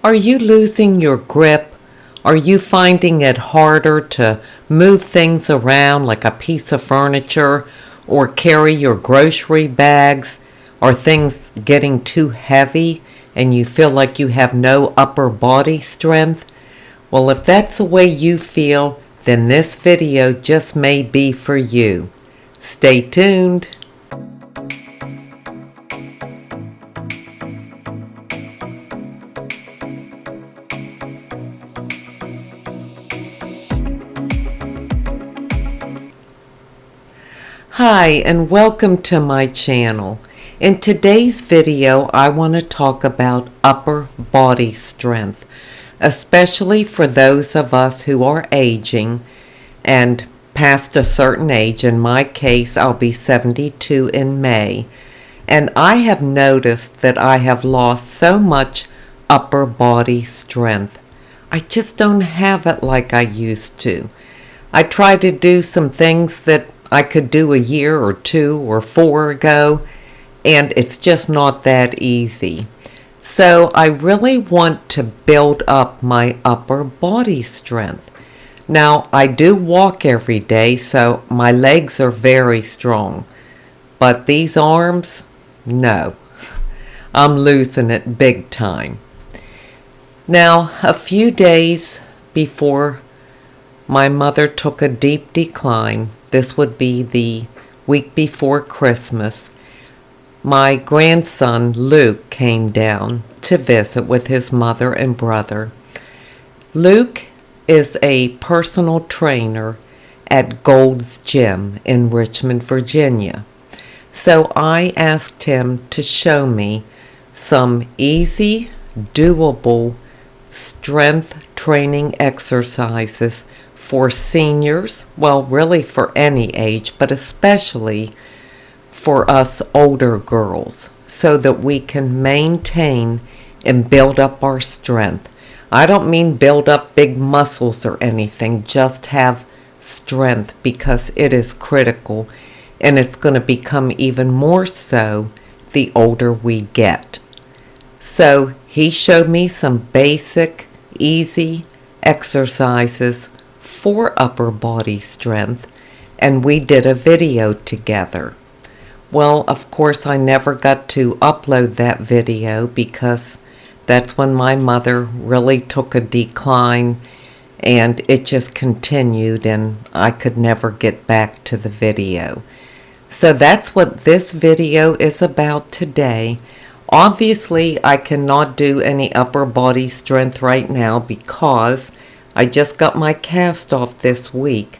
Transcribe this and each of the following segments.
Are you losing your grip? Are you finding it harder to move things around like a piece of furniture or carry your grocery bags? Are things getting too heavy and you feel like you have no upper body strength? Well, if that's the way you feel, then this video just may be for you. Stay tuned. Hi, and welcome to my channel. In today's video, I want to talk about upper body strength, especially for those of us who are aging and past a certain age. In my case, I'll be 72 in May, and I have noticed that I have lost so much upper body strength. I just don't have it like I used to. I try to do some things that I could do a year or two or four ago, and it's just not that easy. So I really want to build up my upper body strength. Now, I do walk every day, so my legs are very strong. But these arms, no. I'm losing it big time. Now, a few days before my mother took a deep decline, this would be the week before Christmas, my grandson Luke came down to visit with his mother and brother. Luke is a personal trainer at Gold's Gym in Richmond, Virginia. So I asked him to show me some easy, doable strength training exercises for seniors, well, really for any age, but especially for us older girls, so that we can maintain and build up our strength. I don't mean build up big muscles or anything, just have strength, because it is critical, and it's going to become even more so the older we get. So he showed me some basic, easy exercises for upper body strength, and we did a video together. Well, of course, I never got to upload that video because that's when my mother really took a decline, and it just continued, and I could never get back to the video. So that's what this video is about today. Obviously, I cannot do any upper body strength right now because I just got my cast off this week,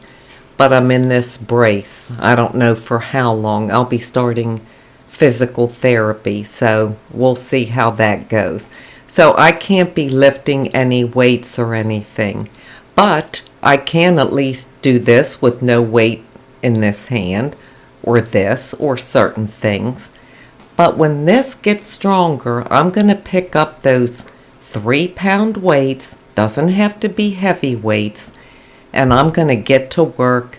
but I'm in this brace. I don't know for how long. I'll be starting physical therapy, so we'll see how that goes. So I can't be lifting any weights or anything, but I can at least do this with no weight in this hand, or this, or certain things. But when this gets stronger, I'm going to pick up those 3-pound weights. Doesn't have to be heavy weights. And I'm going to get to work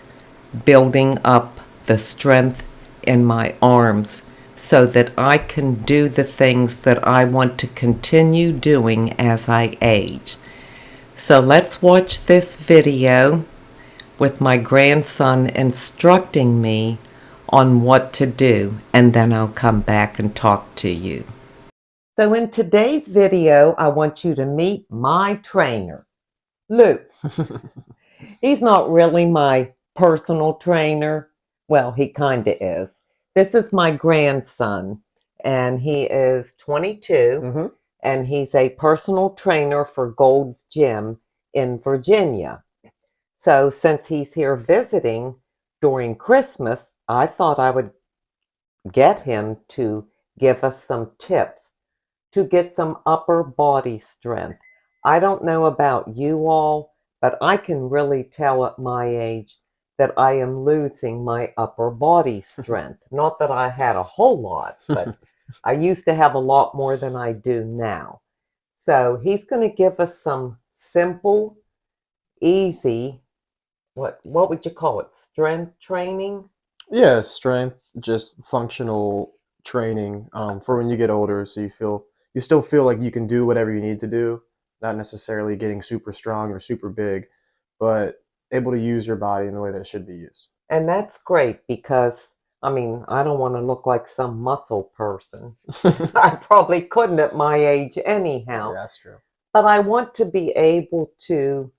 building up the strength in my arms so that I can do the things that I want to continue doing as I age. So let's watch this video with my grandson instructing me on what to do, and then I'll come back and talk to you. So in today's video, I want you to meet my trainer, Luke. He's not really my personal trainer. Well, he kind of is. This is my grandson, and he is 22, and he's a personal trainer for Gold's Gym in Virginia. So since he's here visiting during Christmas, I thought I would get him to give us some tips to get some upper body strength. I don't know about you all, but I can really tell at my age that I am losing my upper body strength. Not that I had a whole lot, but I used to have a lot more than I do now. So he's going to give us some simple, easy, what would you call it? Strength training? Yeah, strength, just functional training for when you get older, so you still feel like you can do whatever you need to do, not necessarily getting super strong or super big, but able to use your body in the way that it should be used. And that's great because, I mean, I don't want to look like some muscle person. I probably couldn't at my age Oh, anyhow. yeah, that's true. But I want to be able to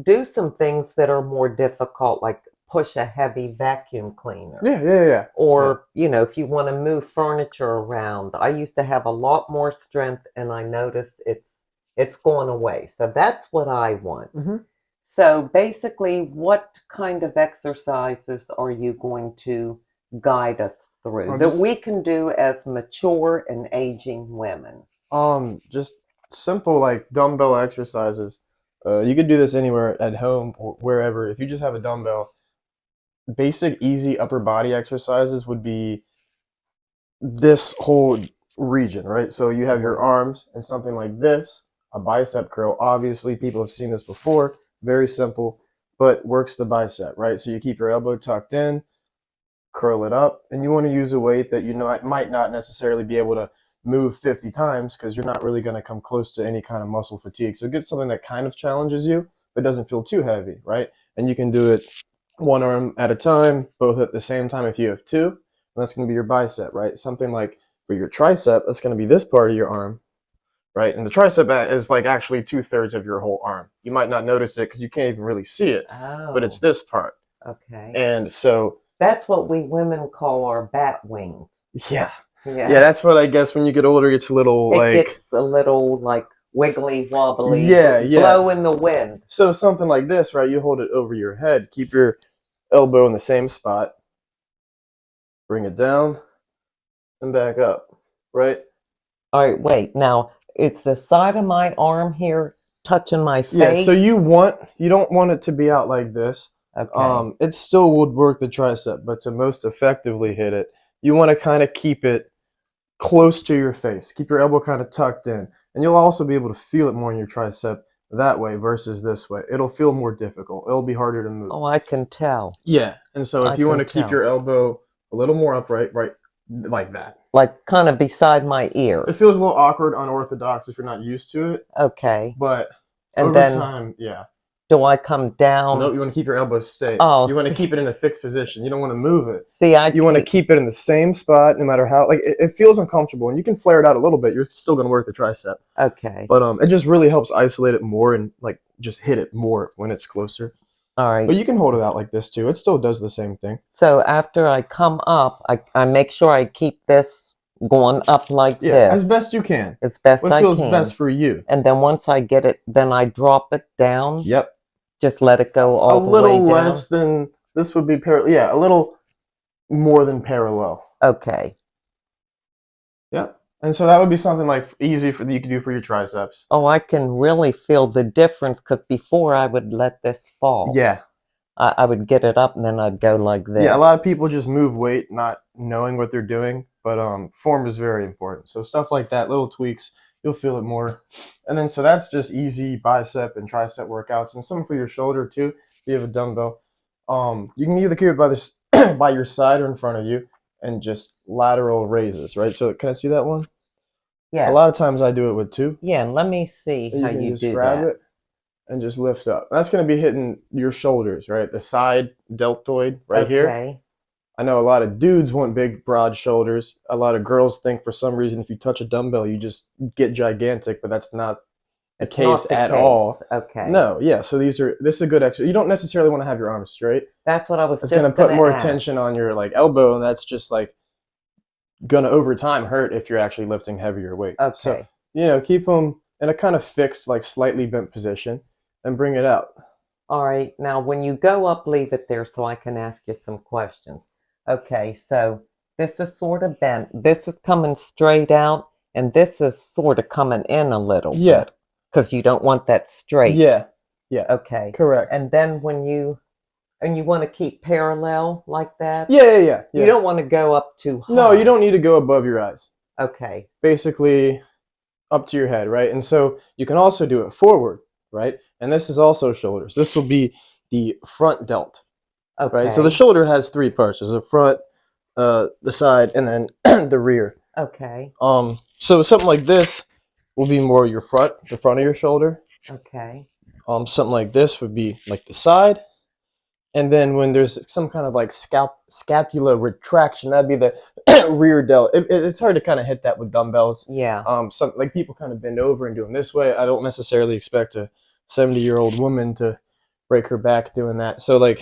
do some things that are more difficult, like push a heavy vacuum cleaner. Yeah, yeah, yeah. Or, you know, if you want to move furniture around. I used to have a lot more strength and I notice it's gone away. So that's what I want. Hmm. So basically, what kind of exercises are you going to guide us through Or that just we can do as mature and aging women? just simple like dumbbell exercises. You could do this anywhere at home or wherever. If you just have a dumbbell, basic easy upper body exercises would be this whole region, right? So you have your Right. arms and something like this, a bicep curl. Obviously, people have seen this before. Very simple, but works the bicep, right? So you keep your elbow tucked in, curl it up, and you want to use a weight that you know it might not necessarily be able to move 50 times because you're not really going to come close to any kind of muscle fatigue. So get something that kind of challenges you, but doesn't feel too heavy, right? And you can do it one arm at a time, both at the same time if you have two. And that's going to be your bicep, right? Something like for your tricep, that's going to be this part of your arm, right? And the tricep is like actually 2/3 of your whole arm. You might not notice it because you can't even really see it, but it's Oh, this part. okay. And so, That's what we women call our bat wings. yeah, yeah, Yeah. that's what I guess when you get older, it's a little It like, gets a little like wiggly wobbly, yeah, yeah. blow in the wind. So something like this, right? You hold it over your head, keep your elbow in the same spot, bring it down and back up, right? All right, wait. Now, is the side of my arm here touching my Yeah, so face? you don't want it to be out like this. Okay. It still would work the tricep, but to most effectively hit it, you want to kind of keep it close to your face. Keep your elbow kind of tucked in. And you'll also be able to feel it more in your tricep that way versus this way. It'll feel more difficult. It'll be harder to move. Oh, I can tell. Yeah. And so I if you want can to keep tell. your elbow a little more upright, right like that. Like kind of beside my ear. It feels a little awkward, unorthodox if you're not used to it, Okay. but And over then time, yeah. do I come down? Nope, you want to keep your elbows straight. Oh, You want to see, keep it in a fixed position. You don't want to move it. see, I You want to keep. keep it in the same spot no matter how, like, it feels uncomfortable and you can flare it out a little bit. You're still going to work the tricep. Okay. But it just really helps isolate it more and like just hit it more when it's closer. All right. But you can hold it out like this too. It still does the same thing. So after I come up, I make sure I keep this going up like Yeah, as this best you can. as best What I feels can. best for you. And then once I get it, then I drop it down. Yep. Just let it go A all the way little down. less than this would be parallel. Yeah, a little more than parallel. Okay. Yep. And so that would be something like easy for you could do for your triceps. Oh, I can really feel the difference because before I would let this fall. Yeah. I would get it up and then I'd go like this. Yeah, a lot of people just move weight not knowing what they're doing, but form is very important. So stuff like that, little tweaks, you'll feel it more. And then so that's just easy bicep and tricep workouts, and some for your shoulder too. If you have a dumbbell, you can either keep it by this by your side or in front of you, and just lateral raises, right? So can I see that one? A Yeah. lot of times I do it with two. Yeah, and let me see And how you can you just do grab that. it and just lift up. That's going to be hitting your shoulders, right? The side deltoid right here. Okay. I know a lot of dudes want big, broad shoulders. A lot of girls think for some reason if you touch a dumbbell, you just get gigantic, but that's not the It's case not the at case. all. Okay. No, yeah. So this is a good exercise. You don't necessarily want to have your arms straight. That's what I was It's just going to put more ask. attention on your like elbow, and that's just like going to over time hurt if you're actually lifting heavier weights. Okay. So keep them in a kind of fixed, like slightly bent position, and bring it out. All right. Now, when you go up, leave it there so I can ask you some questions. Okay, so this is sort of bent. This is coming straight out, and this is sort of coming in a little Yeah. bit because you don't want that straight. Yeah. Yeah. Okay. Correct. And then when you want to keep parallel like that. Yeah. You don't want to go up too high. No, you don't need to go above your eyes. Okay. Basically, up to your head, right? And so you can also do it forward, right? And this is also shoulders. This will be the front delt, Okay. right? So the shoulder has three parts. There's the front, the side, and then the rear. Okay. So something like this will be more the front of your shoulder, Okay. Something like this would be like the side. And then when there's some kind of like scapula retraction, that'd be the rear delt. It's hard to kind of hit that with dumbbells. Yeah. Some like people kind of bend over and do them this way. I don't necessarily expect a 70-year-old woman to break her back doing that. So like,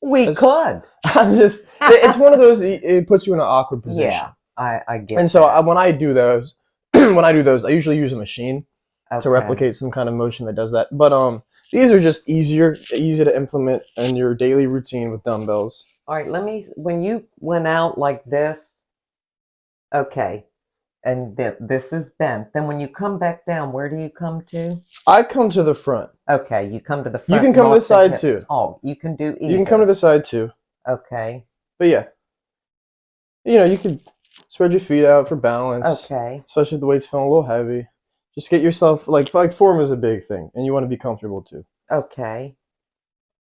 We could. I'm just, it's one of those. It puts you in an awkward position. Yeah, I get And so that. when I do those, I usually use a machine to Okay. replicate some kind of motion that does that. But these are just easy to implement in your daily routine with dumbbells. All right, when you went out like this, okay, and this is bent. Then when you come back down, where do you come to? I come to the front. Okay, you come to the You front. can come to the side too. Oh, you can do either. You can come to the side too. Okay. But yeah, you can spread your feet out for balance. Okay. Especially if the weight's feeling a little heavy. Just get yourself like form is a big thing, and you want to be comfortable too. Okay.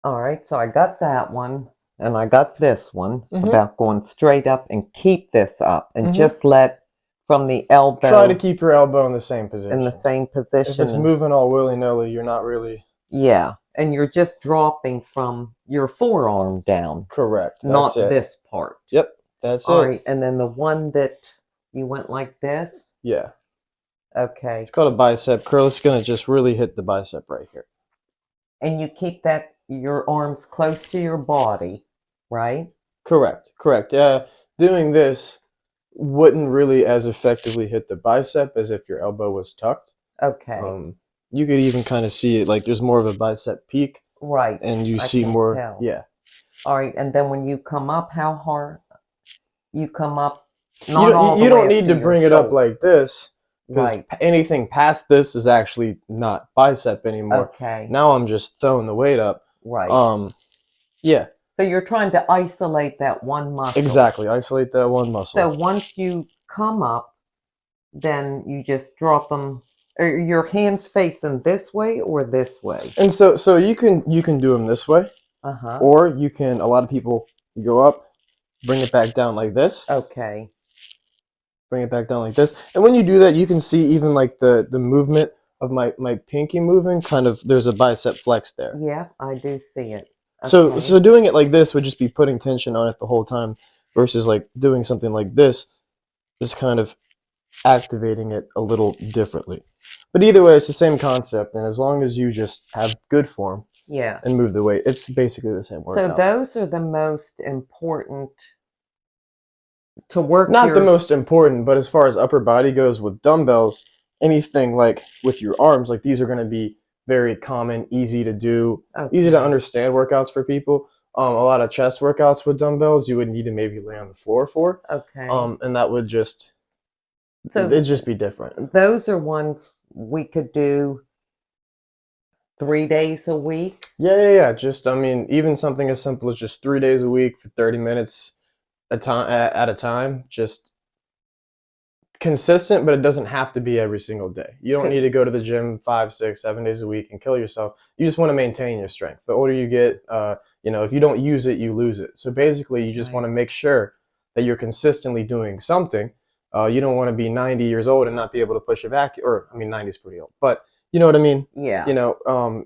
All right, so I got that one, and I got this one about going straight up and keep this up, and just let from the elbow. Try to keep your elbow in the same position. In the same position. If it's moving all willy-nilly, you're not really. Yeah, and you're just dropping from your forearm down. Correct. That's not it. This part. Yep, that's all it. Right, and then the one that you went like this. Yeah. Okay. It's called a bicep curl. It's gonna just really hit the bicep right here. And you keep your arms close to your body, right? Correct. Doing this wouldn't really as effectively hit the bicep as if your elbow was tucked. Okay. You could even kind of see it like there's more of a bicep peak. Right. And you see more. Tell. Yeah. All right, and then when you come up, how hard? You come up. You don't need to bring it up like this. Because anything past this is actually not bicep anymore. Okay. Now I'm just throwing the weight up. Right. Yeah. So you're trying to isolate that one muscle. Exactly. Isolate that one muscle. So once you come up, then you just drop them. Are your hands facing this way or this way? And so you can do them this way. Or you can. A lot of people go up, bring it back down like this. Okay. Bring it back down like this. And when you do that, you can see even like the movement of my pinky moving. Kind of, there's a bicep flex there. Yeah, I do see it. Okay. So doing it like this would just be putting tension on it the whole time, versus like doing something like this is kind of activating it a little differently. But either way, it's the same concept, and as long as you just have good form, and move the weight, it's basically the same workout. So those are the most important to work. Not the most important, but as far as upper body goes with dumbbells, anything like with your arms, like these are going to be very common, easy to do, easy to understand workouts for people. A lot of chest workouts with dumbbells, you would need to maybe lay on the floor for. Okay. And that would just, it'd just be different. Those are ones we could do 3 days a week. Yeah. Just, even something as simple as just 3 days a week for 30 minutes at a time. Just consistent, but it doesn't have to be every single day. You don't need to go to the gym 5, 6, 7 days a week and kill yourself. You just want to maintain your strength. The older you get, if you don't use it, you lose it. So basically, you just want to make sure that you're consistently doing something. You don't want to be 90 years old and not be able to push it back. 90 is pretty old, but you know what I mean? Yeah.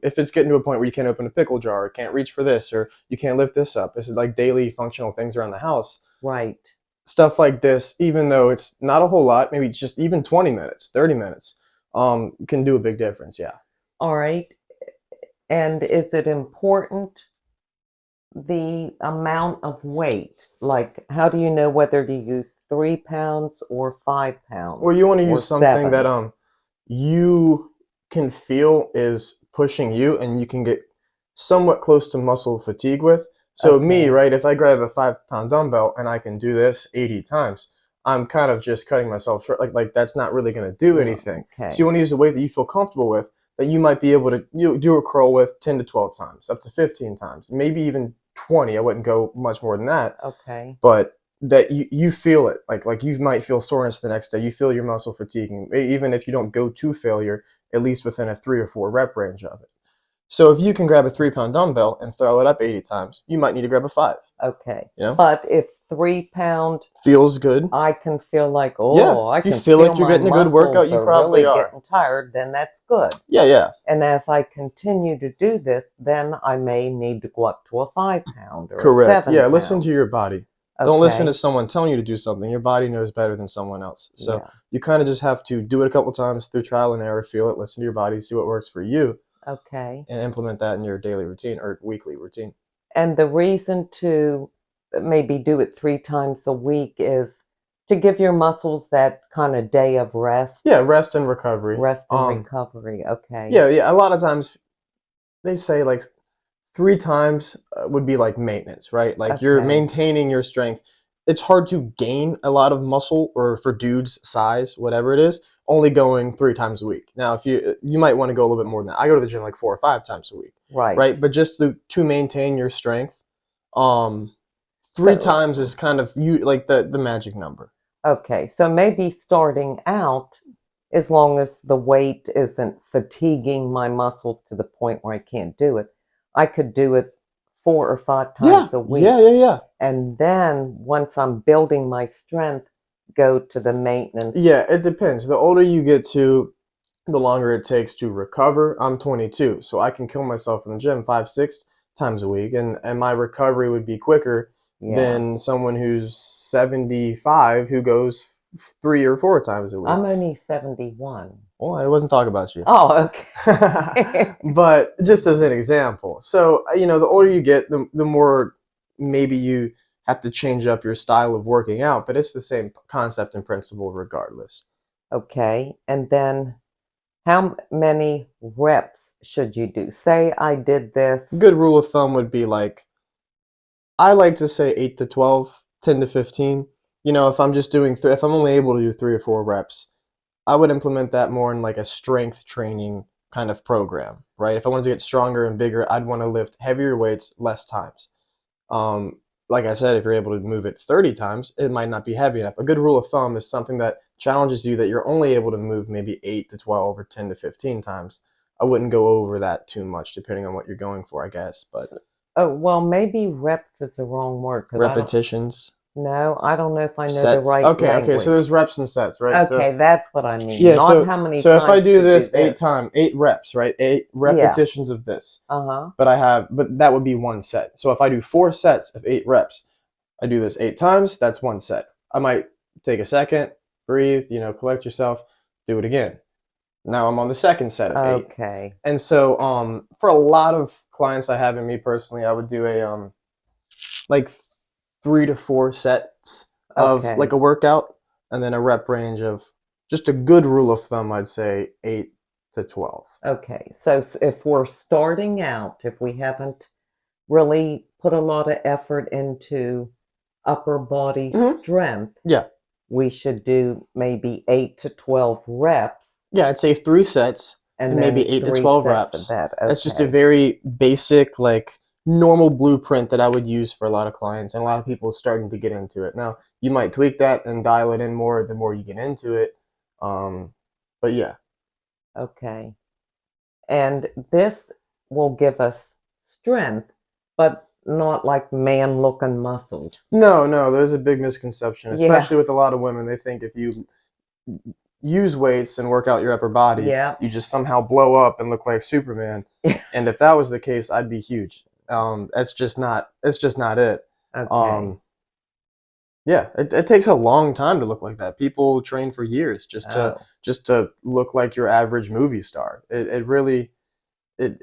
If it's getting to a point where you can't open a pickle jar, or can't reach for this, or you can't lift this up. This is like daily functional things around the house. Right. Stuff like this, even though it's not a whole lot, maybe just even 20 minutes, 30 minutes, can do a big difference. Yeah. All right. And is it important the amount of weight? Like, how do you know whether to use 3 pounds or 5 pounds? Well, you want to use something that you can feel is pushing you, and you can get somewhat close to muscle fatigue with. So me, right, if I grab a 5-pound dumbbell and I can do this 80 times, I'm kind of just cutting myself short. Like that's not really going to do anything. Okay. So you want to use a weight that you feel comfortable with, that you might be able to do a curl with 10 to 12 times, up to 15 times, maybe even 20. I wouldn't go much more than that. Okay. But that you feel it. Like you might feel soreness the next day. You feel your muscle fatiguing, even if you don't go to failure, at least within a 3 or 4 rep range of it. So if you can grab a 3-pound dumbbell and throw it up 80 times, you might need to grab a 5. Okay. You know? But if 3 pound, Feels good. I can feel like, Yeah. oh, I If you can feel feel like you're my getting a good workout, muscles you are probably really are. getting tired, then that's good. Yeah, yeah. And as I continue to do this, then I may need to go up to a 5 pound or a Correct. 7 Yeah, pound. listen to your body. Okay. Don't listen to someone telling you to do something. Your body knows better than someone else. So Yeah. you kind of just have to do it a couple times through trial and error, feel it, listen to your body, see what works for you, Okay. and implement that in your daily routine or weekly routine. And the reason to maybe do it 3 times a week is to give your muscles that kind of day of rest. Yeah, rest and recovery. Rest and recovery. Okay. Yeah, yeah. A lot of times they say like 3 times would be like maintenance, right? Like you're Okay. maintaining your strength. It's hard to gain a lot of muscle, or for dudes size, whatever it is, only going 3 times a week. Now, if you might want to go a little bit more than that. I go to the gym like 4 or 5 times a week, Right. right? But just to maintain your strength, um, three So, times is kind of you like the magic number. okay. So maybe starting out, as long as the weight isn't fatiguing my muscles to the point where I can't do it, I could do it 4 or 5 times Yeah, a week. yeah, yeah, yeah. And then once I'm building my strength, go to the maintenance. Yeah, it depends. The older you get to, the longer it takes to recover. I'm 22, so I can kill myself in the gym 5, 6 times a week, and my recovery would be quicker Yeah. than someone who's 75 who goes 3 or 4 times a week. I'm only 71. Well, I wasn't talking about you. Oh, okay. But just as an example. So, the older you get, the more maybe you have to change up your style of working out, but it's the same concept and principle regardless. Okay. And then how many reps should you do? Say I did this. Good rule of thumb would be like, I like to say 8 to 12, 10 to 15. If I'm just doing, if I'm only able to do 3 or 4 reps, I would implement that more in like a strength training kind of program, right? If I wanted to get stronger and bigger, I'd want to lift heavier weights less times. Um, like I said, if you're able to move it 30 times, it might not be heavy enough. A good rule of thumb is something that challenges you that you're only able to move maybe 8 to 12 or 10 to 15 times. I wouldn't go over that too much depending on what you're going for, I guess, but Oh, well, maybe reps is the wrong word because repetitions. I don't know if I know the Sets. right Okay, language. so there's reps and sets, right? Okay, that's what I mean. Yeah, Not how many so if I times do to this do 8 reps, right? 8 Yeah. repetitions of this. Uh-huh. But that would be one set. So if I do 4 sets of 8 reps, I do this 8 times, that's one set. I might take a second, breathe, collect yourself, do it again. Now I'm on the second set of 8. Okay. And so for a lot of clients I have, and me personally, I would do a like 3 to 4 sets of Okay. like a workout, and then a rep range of, just a good rule of thumb, I'd say 8 to 12. Okay. So if we're starting out, if we haven't really put a lot of effort into upper body Mhm. strength, Yeah. we should do maybe 8 to 12 reps Yeah, I'd say 3 sets and and maybe then 8 to 3 12 sets of reps. that. That's just a Okay. very basic, like normal blueprint that I would use for a lot of clients, and a lot of people starting to get into it. Now, you might tweak that and dial it in more the more you get into it. But yeah. Okay. And this will give us strength, but not like man-looking muscles. No, there's a big misconception, Yeah. especially with a lot of women. They think if you use weights and work out your upper body, Yeah. you just somehow blow up and look like Superman. And if that was the case, I'd be huge. It's just not it. Okay. Yeah, it takes a long time to look like that. People train for years Oh. just to look like your average movie star. It really it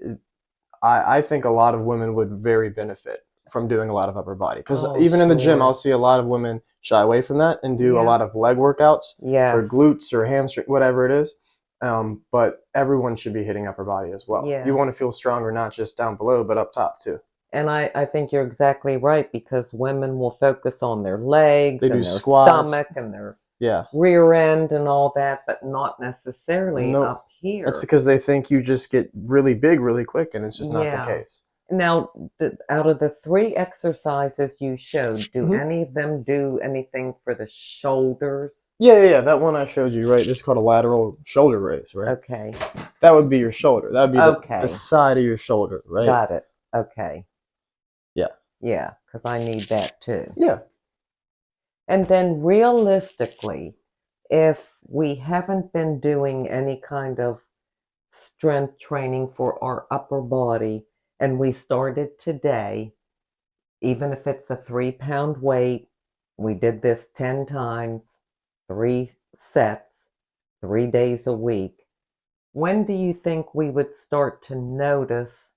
I think a lot of women would very benefit from doing a lot of upper body, because Oh, even in the gym, sure. I'll see a lot of women shy away from that and do a Yeah. lot of leg workouts for Yes. glutes or hamstring, whatever it is. But everyone should be hitting upper body as well. Yeah. You want to feel stronger, not just down below, but up top too. And I think you're exactly right because women will focus on their legs They do and their squats. stomach and their Yeah. rear end and all that, but not necessarily Nope. up here. That's because they think you just get really big really quick, and it's just not the Yeah. case. Now, out of the 3 exercises you showed, do Mhm. any of them do anything for the shoulders? Yeah. That one I showed you, right? This is called a lateral shoulder raise, right? Okay. That would be your shoulder. That would be the Okay. side of your shoulder, right? Got it. Okay. Yeah. Yeah, because I need that too. Yeah. And then realistically, if we haven't been doing any kind of strength training for our upper body and we started today, even if it's a 3-pound weight, we did this 10 times, 3 sets, 3 days a week. When do you think we would start to notice,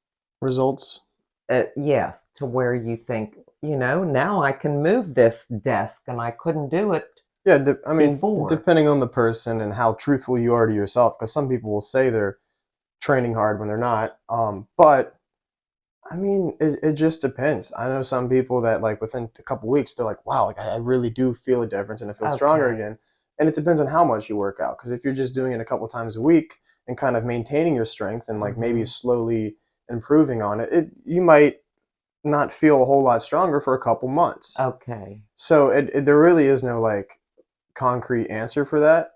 Results. yes, to where you think, now I can move this desk and I couldn't do it Yeah, I mean, before? depending on the person and how truthful you are to yourself, because some people will say they're training hard when they're not. But I mean, it just depends. I know some people that like within a couple weeks, they're like, wow, like I really do feel a difference and I feel stronger Okay. again. And it depends on how much you work out. Because if you're just doing it a couple times a week and kind of maintaining your strength and like maybe Mhm. slowly improving on it, you might not feel a whole lot stronger for a couple months. Okay. So there really is no like concrete answer for that.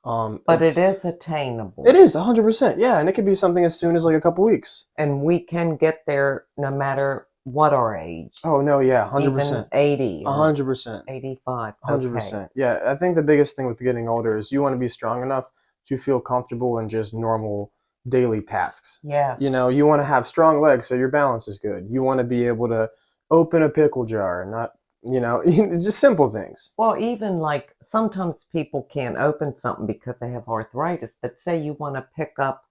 But it is It attainable. is 100%, yeah, and it could be something as soon as like a couple weeks. And we can get there no matter what our age, Oh no, yeah, even 100%, 80 or 100%, 85. Okay. 100%. Yeah, I think the biggest thing with getting older is you want to be strong enough to feel comfortable in just normal daily tasks. Yes. You want to have strong legs so your balance is good. You want to be able to open a pickle jar and not, just simple things. Well, even like sometimes people can't open something because they have arthritis, but say you want to pick up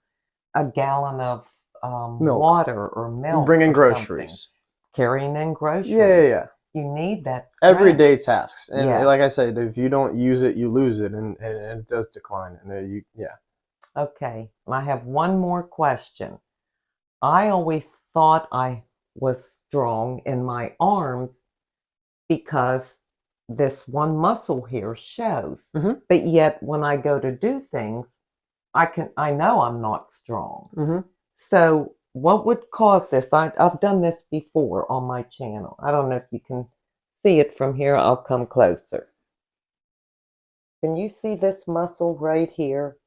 a gallon of Milk, water or milk bring in or something, groceries. carrying in Yeah, groceries. yeah. You need that strength. Everyday tasks, and Yeah. like I said, if you don't use it, you lose it, and it does decline. And yeah. Okay. I have one more question. I always thought I was strong in my arms because this one muscle here shows. Mhm. But yet when I go to do things, I know I'm not strong. Mhm. So what would cause this? I've done this before on my channel. I don't know if you can see it from here. I'll come closer. Can you see this muscle right here?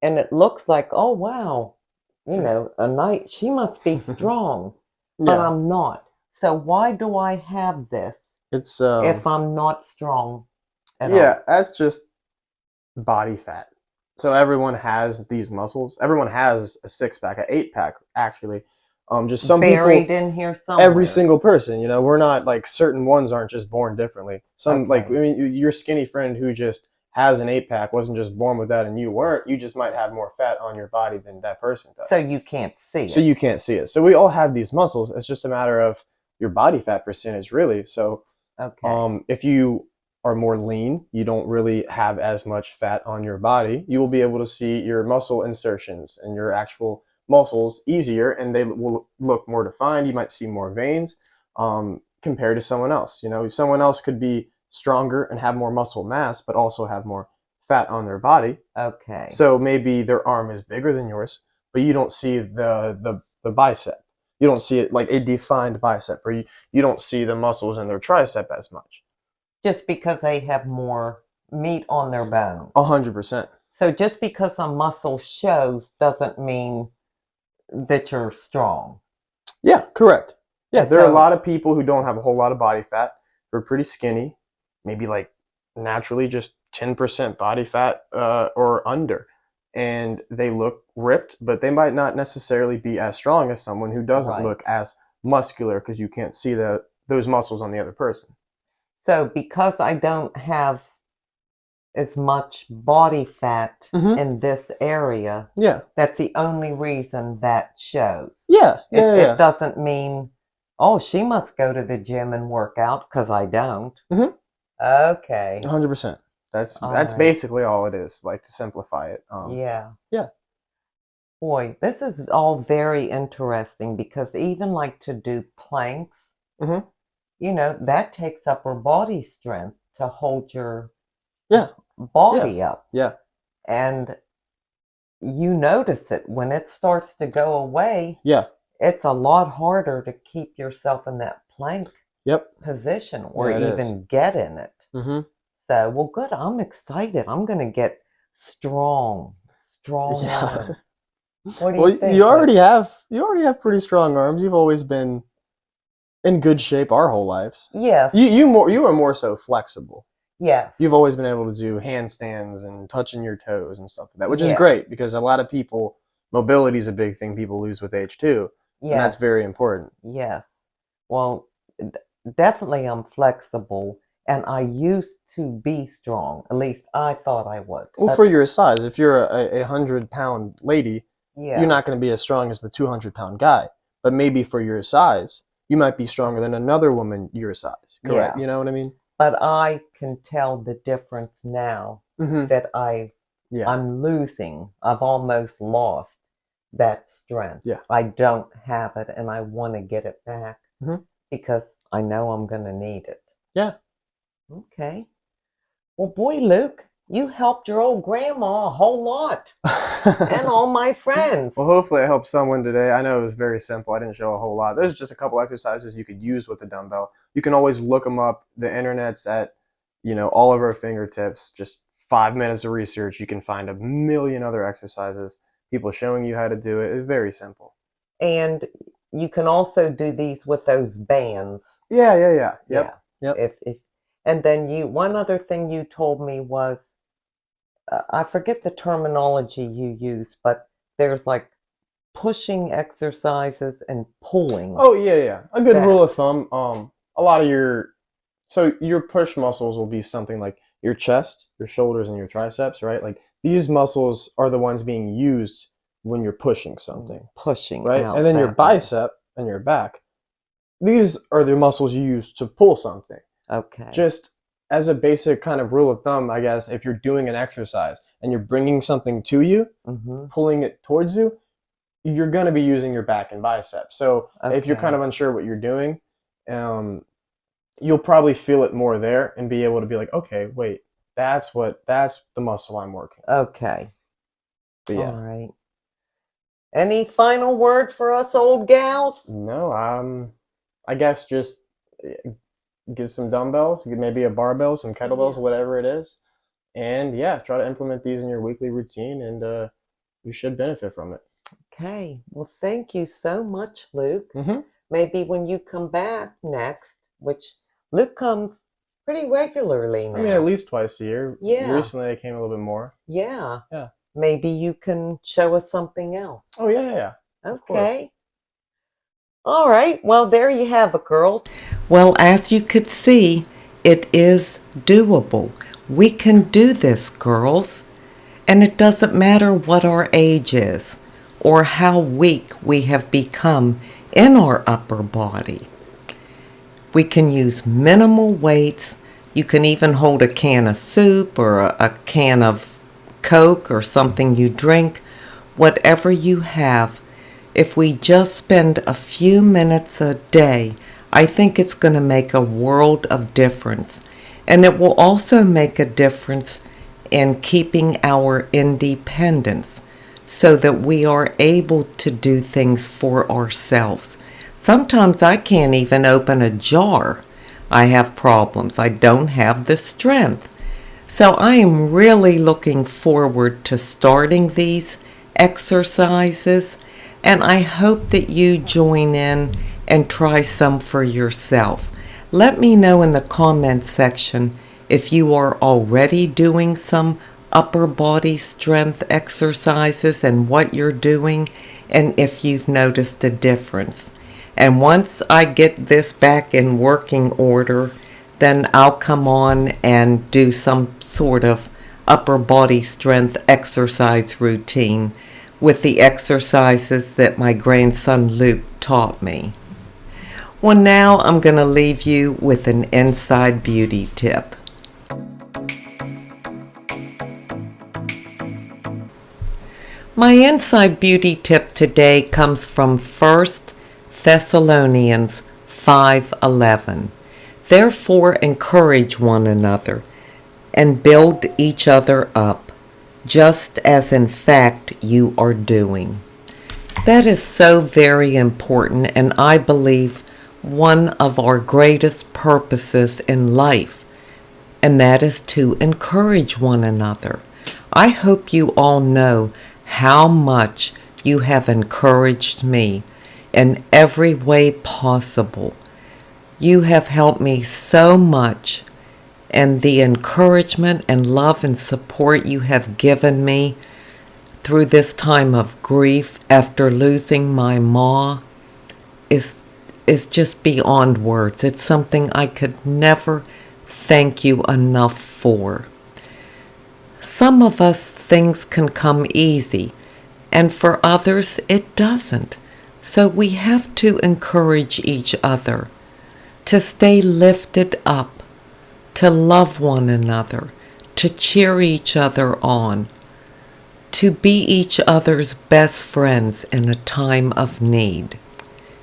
And it looks like, oh wow, a knight, she must be strong, but Yeah, I'm not. So why do I have this it's if I'm not strong at yeah, all? that's just body fat. So everyone has these muscles. Everyone has a six pack, an eight pack, actually. Just some people, Buried in here every somewhere. single person. We're not like certain ones aren't just born differently. Some like I Okay. mean, your skinny friend who just has an eight pack wasn't just born with that, and you weren't. You just might have more fat on your body than that person So does. you can't see So it. you can't see it. So we all have these muscles. It's just a matter of your body fat percentage, really. So Okay. if you are more lean, you don't really have as much fat on your body, you will be able to see your muscle insertions and your actual muscles easier, and they will look more defined. You might see more veins compared to someone else. Someone else could be stronger and have more muscle mass, but also have more fat on their body. Okay. So maybe their arm is bigger than yours, but you don't see the bicep. You don't see it like a defined bicep, or you don't see the muscles in their tricep as much. Just because they have more meat on their bones. 100%. So just because a muscle shows doesn't mean that you're strong. Yeah, correct. Yeah, And there are a so, lot of people who don't have a whole lot of body fat, who are pretty skinny, maybe like naturally just 10% body fat or under. And they look ripped, but they might not necessarily be as strong as someone who doesn't right. look as muscular because you can't see those muscles on the other person. So because I don't have as much body fat Hmm. in this area, Yeah. that's the only reason that shows. Yeah. It Yeah. it Yeah. doesn't mean, oh, she must go to the gym and work out because I don't. Hmm. Okay. 100%. That's Alright. basically all it is, like to simplify it. Yeah. Yeah. Boy, this is all very interesting because even like to do planks, Hmm. that takes upper body strength to hold your Yeah. Yeah. body up. Yeah. And you notice it when it starts to go away. Yeah. It's a lot harder to keep yourself in that plank Yep. position or Yeah, it is. even get in it. Hmm. so. Well, good. I'm excited. I'm going to get strong Yeah. arms. What do Well, you think? you already have pretty strong arms. You've always been in good shape our whole lives. Yes. You are more so flexible. Yes. You've always been able to do handstands and touching your toes and stuff like that, which is Yeah. great because a lot of people, mobility is a big thing people lose with age too, and that's Yes. very important. Yes. Well, definitely I'm flexible, and I used to be strong. At least I thought I was. Well, But for your size, if you're a 100-pound lady, yeah. you're not going to be as strong as the 200-pound guy. But maybe for your size, you might be stronger than another woman your size. Correct? Yeah. You know what I mean? But I can tell the difference now that Yeah. I'm losing. I've almost lost that strength. Yeah. I don't have it, and I want to get it back because I know I'm going to need it. Yeah. Okay. Well, boy, Luke, you helped your old grandma a whole lot, and all my friends. Well, hopefully I helped someone today. I know it was very simple. I didn't show a whole lot. There's just a couple exercises you could use with a dumbbell. You can always look them up. The internet's at, all of our fingertips. Just 5 minutes of research, you can find a million other exercises. People showing you how to do it. It's very simple. And you can also do these with those bands. Yeah. Yep. Yeah. If and then one other thing you told me was, I forget the terminology you use, but there's like pushing exercises and pulling. Oh yeah. A good rule of thumb. A lot of your push muscles will be something like your chest, your shoulders, and your triceps, right? Like these muscles are the ones being used when you're pushing something. Pushing, right? out And then your that way. bicep and your back. These are the muscles you use to pull something. Okay. Just as a basic kind of rule of thumb, I guess, if you're doing an exercise and you're bringing something to you, pulling it towards you, you're going to be using your back and bicep. So if you're kind of unsure what you're doing, you'll probably feel it more there and be able to be like, okay, wait, that's the muscle I'm working. Okay. But yeah. All right. Any final word for us old gals? No, I guess just get some dumbbells, maybe a barbell, some kettlebells, whatever it is, and yeah, try to implement these in your weekly routine, and you should benefit from it. Okay. Well, thank you so much, Luke. Maybe when you come back next, which Luke comes pretty regularly now. I mean, at least twice a year. Yeah. Recently, I came a little bit more. Yeah. Yeah. Maybe you can show us something else. Oh, yeah. Okay. All right. Well, there you have it, girls. Well, as you could see, it is doable. We can do this, girls. And it doesn't matter what our age is or how weak we have become in our upper body. We can use minimal weights. You can even hold a can of soup or a can of Coke or something you drink, whatever you have. If we just spend a few minutes a day, I think it's going to make a world of difference. And it will also make a difference in keeping our independence so that we are able to do things for ourselves. Sometimes I can't even open a jar. I have problems. I don't have the strength. So I am really looking forward to starting these exercises, and I hope that you join in and try some for yourself. Let me know in the comment section if you are already doing some upper body strength exercises and what you're doing, and if you've noticed a difference. And once I get this back in working order, then I'll come on and do some sort of upper body strength exercise routine with the exercises that my grandson Luke taught me. Well, now I'm going to leave you with an inside beauty tip. My inside beauty tip today comes from 1 Thessalonians 5:11. Therefore encourage one another and build each other up, just as in fact you are doing. That is so very important, and I believe one of our greatest purposes in life, and that is to encourage one another. I hope you all know how much you have encouraged me in every way possible. You have helped me so much, and the encouragement and love and support you have given me through this time of grief after losing my ma is just beyond words. It's something I could never thank you enough for. Some of us, things can come easy, and for others it doesn't. So we have to encourage each other to stay lifted up, to love one another, to cheer each other on, to be each other's best friends in a time of need.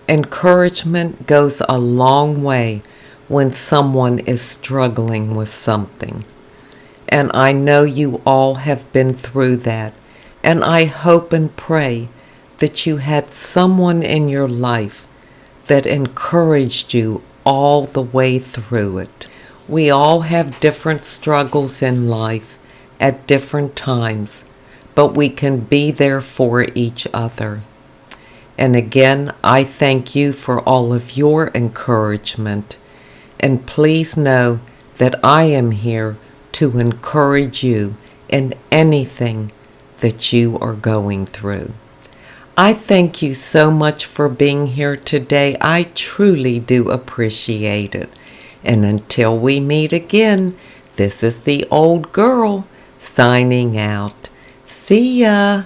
Encouragement goes a long way when someone is struggling with something. And I know you all have been through that, and I hope and pray that you had someone in your life that encouraged you all the way through it. We all have different struggles in life at different times, but we can be there for each other. And again, I thank you for all of your encouragement, and please know that I am here to encourage you in anything that you are going through. I thank you so much for being here today. I truly do appreciate it. And until we meet again, this is the old girl signing out. See ya.